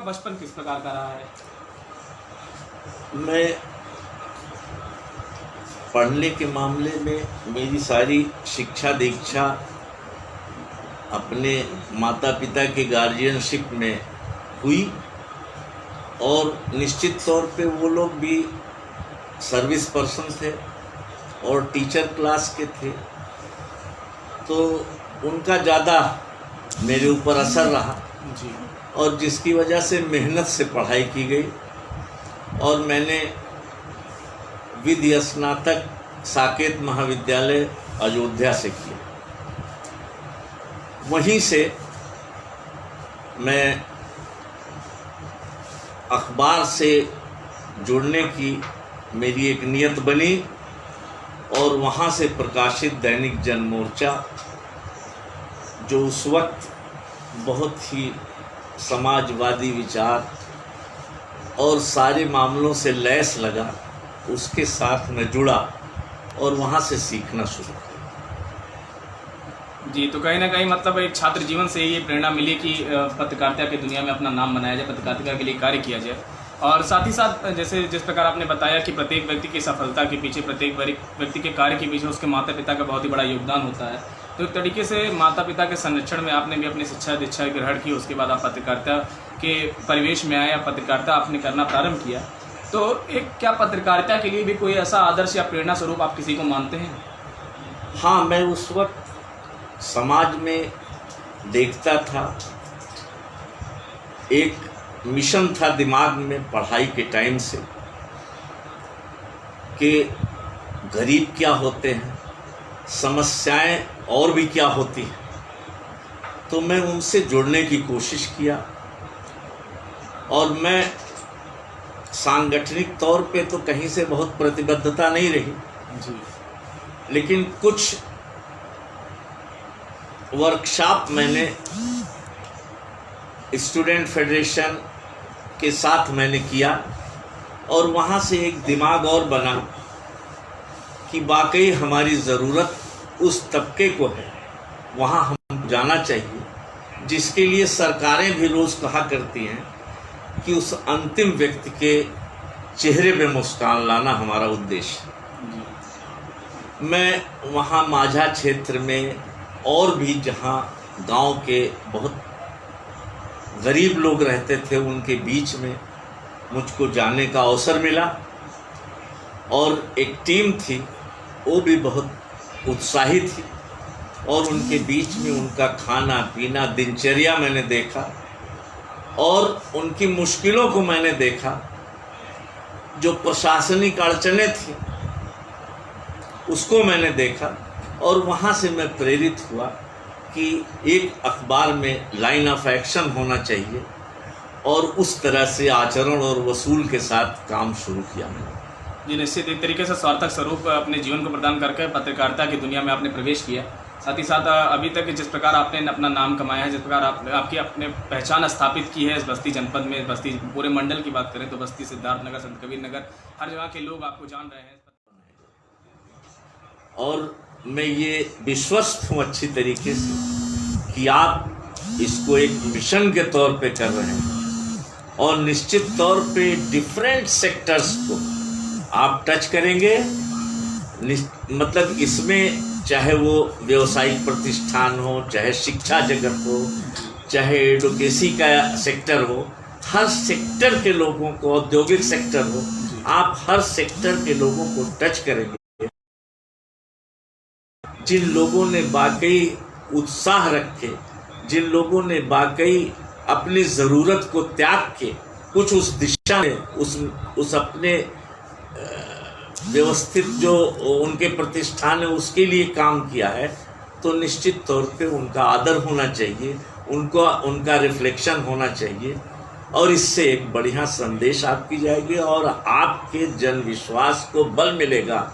आपका बचपन किस प्रकार का रहा है? मैं पढ़ने के मामले में मेरी सारी शिक्षा दीक्षा अपने माता पिता के गार्जियनशिप में हुई और निश्चित तौर पे वो लोग भी सर्विस पर्सन थे और टीचर क्लास के थे, तो उनका ज़्यादा मेरे ऊपर असर रहा जी। और जिसकी वजह से मेहनत से पढ़ाई की गई और मैंने विधि स्नातक साकेत महाविद्यालय अयोध्या से किया। वहीं से मैं अखबार से जुड़ने की मेरी एक नियत बनी और वहाँ से प्रकाशित दैनिक जनमोर्चा, जो उस वक्त बहुत ही समाजवादी विचार और सारे मामलों से लैस लगा, उसके साथ मैं जुड़ा और वहाँ से सीखना शुरू किया। जी, तो कहीं न कहीं मतलब एक छात्र जीवन से ये प्रेरणा मिली कि पत्रकारिता की दुनिया में अपना नाम बनाया जाए, पत्रकारिता के लिए कार्य किया जाए। और साथ ही साथ जैसे जिस प्रकार आपने बताया कि प्रत्येक व्यक्ति की सफलता के पीछे, प्रत्येक व्यक्ति के कार्य के पीछे उसके माता पिता का बहुत ही बड़ा योगदान होता है। तो एक तरीके से माता पिता के संरक्षण में आपने भी अपनी शिक्षा दीक्षा ग्रहण की, उसके बाद आप पत्रकारिता के परिवेश में आए या पत्रकारिता आपने करना प्रारंभ किया। तो एक क्या पत्रकारिता के लिए भी कोई ऐसा आदर्श या प्रेरणा स्वरूप आप किसी को मानते हैं? हाँ, मैं उस वक्त समाज में देखता था, एक मिशन था दिमाग में पढ़ाई के टाइम से कि गरीब क्या होते हैं, समस्याएं और भी क्या होती हैं। तो मैं उनसे जुड़ने की कोशिश किया और मैं सांगठनिक तौर पे तो कहीं से बहुत प्रतिबद्धता नहीं रही जी, लेकिन कुछ वर्कशॉप मैंने स्टूडेंट फेडरेशन के साथ मैंने किया और वहाँ से एक दिमाग और बना कि वाकई हमारी ज़रूरत उस तबके को है, वहाँ हम जाना चाहिए, जिसके लिए सरकारें भी रोज़ कहा करती हैं कि उस अंतिम व्यक्ति के चेहरे पे मुस्कान लाना हमारा उद्देश्य है। मैं वहाँ माझा क्षेत्र में और भी जहाँ गांव के बहुत गरीब लोग रहते थे उनके बीच में मुझको जाने का अवसर मिला और एक टीम थी, वो भी बहुत उत्साही थी और उनके बीच में उनका खाना पीना दिनचर्या मैंने देखा और उनकी मुश्किलों को मैंने देखा। जो प्रशासनिक अड़चने थी उसको मैंने देखा और वहाँ से मैं प्रेरित हुआ कि एक अखबार में लाइन ऑफ एक्शन होना चाहिए और उस तरह से आचरण और वसूल के साथ काम शुरू किया मैंने। जी, निश्चित एक तरीके से सार्थक स्वरूप अपने जीवन को प्रदान करके पत्रकारिता की दुनिया में आपने प्रवेश किया। साथ ही साथ अभी तक जिस प्रकार आपने अपना नाम कमाया है, जिस प्रकार आपकी अपने पहचान स्थापित की है इस बस्ती जनपद में, बस्ती पूरे मंडल की बात करें तो बस्ती, सिद्धार्थ नगर, संत कबीर नगर, हर जगह के लोग आपको जान रहे हैं। और मैं ये विश्वस्त हूँ अच्छी तरीके से कि आप इसको एक मिशन के तौर पे कर रहे हैं और निश्चित तौर पे डिफरेंट सेक्टर्स को आप टच करेंगे। मतलब इसमें चाहे वो व्यावसायिक प्रतिष्ठान हो, चाहे शिक्षा जगत हो, चाहे एडवोकेसी का सेक्टर हो, हर सेक्टर के लोगों को, औद्योगिक सेक्टर हो, आप हर सेक्टर के लोगों को टच करेंगे। जिन लोगों ने वाकई उत्साह रखे, जिन लोगों ने वाकई अपनी ज़रूरत को त्याग के कुछ उस दिशा में उस अपने व्यवस्थित जो उनके प्रतिष्ठान है उसके लिए काम किया है, तो निश्चित तौर पे उनका आदर होना चाहिए, उनका रिफ्लेक्शन होना चाहिए और इससे एक बढ़िया संदेश आपकी जाएगी और आपके जन विश्वास को बल मिलेगा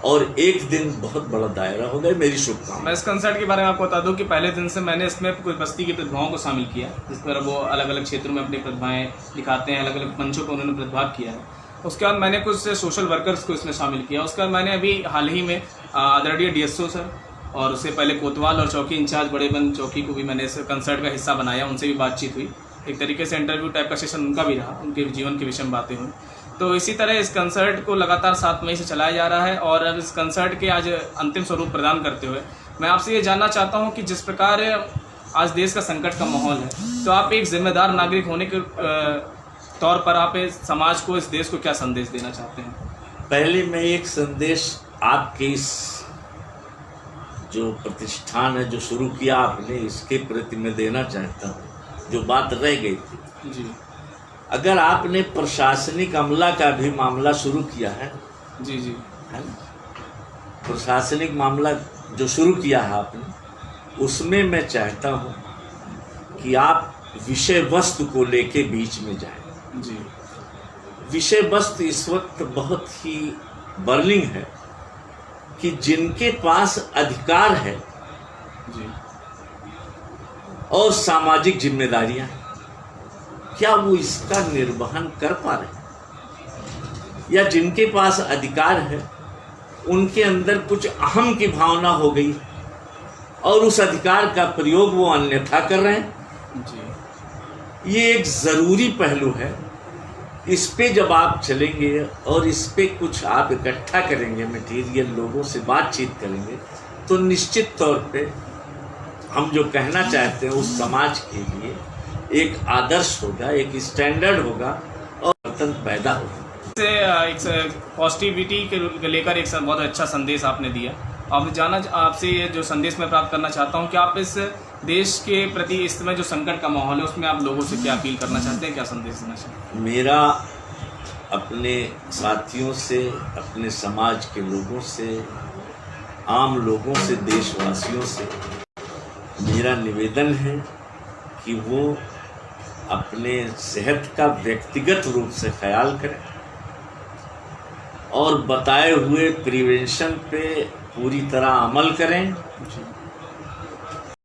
और एक दिन बहुत बड़ा दायरा होगा। मेरी शुभकामनाएं। मैं इस कंसर्ट के बारे में आपको बता दूं कि पहले दिन से मैंने इसमें कुछ बस्ती की प्रतिभाओं को शामिल किया, जिस पर वो अलग अलग क्षेत्रों में अपनी प्रतिभाएं दिखाते हैं, अलग अलग मंचों पर उन्होंने प्रतिभाग किया है। उसके बाद मैंने कुछ सोशल वर्कर्स को इसमें शामिल किया। उसके बाद मैंने अभी हाल ही में आदरणीय DSO सर और उससे पहले कोतवाल और चौकी इंचार्ज बड़े बंद चौकी को भी मैंने इस कंसर्ट का हिस्सा बनाया, उनसे भी बातचीत हुई। एक तरीके से इंटरव्यू टाइप का सेशन उनका भी रहा, उनके जीवन के विषय में बातें हुई। तो इसी तरह इस कंसर्ट को लगातार 7 मई से चलाया जा रहा है और अब इस कंसर्ट के आज अंतिम स्वरूप प्रदान करते हुए मैं आपसे ये जानना चाहता हूँ कि जिस प्रकार आज देश का संकट का माहौल है, तो आप एक जिम्मेदार नागरिक होने के तौर पर आप इस समाज को, इस देश को क्या संदेश देना चाहते हैं? पहले मैं एक संदेश आपके इस जो प्रतिष्ठान है जो शुरू किया आपने, इसके प्रति मैं देना चाहता हूँ। जो बात रह गई थी जी अगर आपने प्रशासनिक अमला का भी मामला शुरू किया है, जी जी है ना, प्रशासनिक मामला जो शुरू किया है आपने, उसमें मैं चाहता हूँ कि आप विषय वस्तु को लेके बीच में जाएं। जी विषय वस्तु इस वक्त बहुत ही बर्निंग है कि जिनके पास अधिकार है जी और सामाजिक जिम्मेदारियां हैं, क्या वो इसका निर्वहन कर पा रहे हैं? या जिनके पास अधिकार है उनके अंदर कुछ अहम की भावना हो गई और उस अधिकार का प्रयोग वो अन्यथा कर रहे हैं। जी ये एक ज़रूरी पहलू है। इस पे जब आप चलेंगे और इस पे कुछ आप इकट्ठा करेंगे मटेरियल, लोगों से बातचीत करेंगे, तो निश्चित तौर पे हम जो कहना चाहते हैं उस समाज के लिए एक आदर्श होगा, एक स्टैंडर्ड होगा और वर्तन पैदा होगा। एक पॉजिटिविटी के लेकर एक बहुत अच्छा संदेश आपने दिया। आपसे ये जो संदेश मैं प्राप्त करना चाहता हूँ कि आप इस देश के प्रति इस समय जो संकट का माहौल है उसमें आप लोगों से क्या अपील करना चाहते हैं, क्या संदेश देना चाहते हैं? मेरा अपने साथियों से, अपने समाज के लोगों से, आम लोगों से, देशवासियों से मेरा निवेदन है कि वो अपने सेहत का व्यक्तिगत रूप से ख्याल करें और बताए हुए प्रिवेंशन पे पूरी तरह अमल करें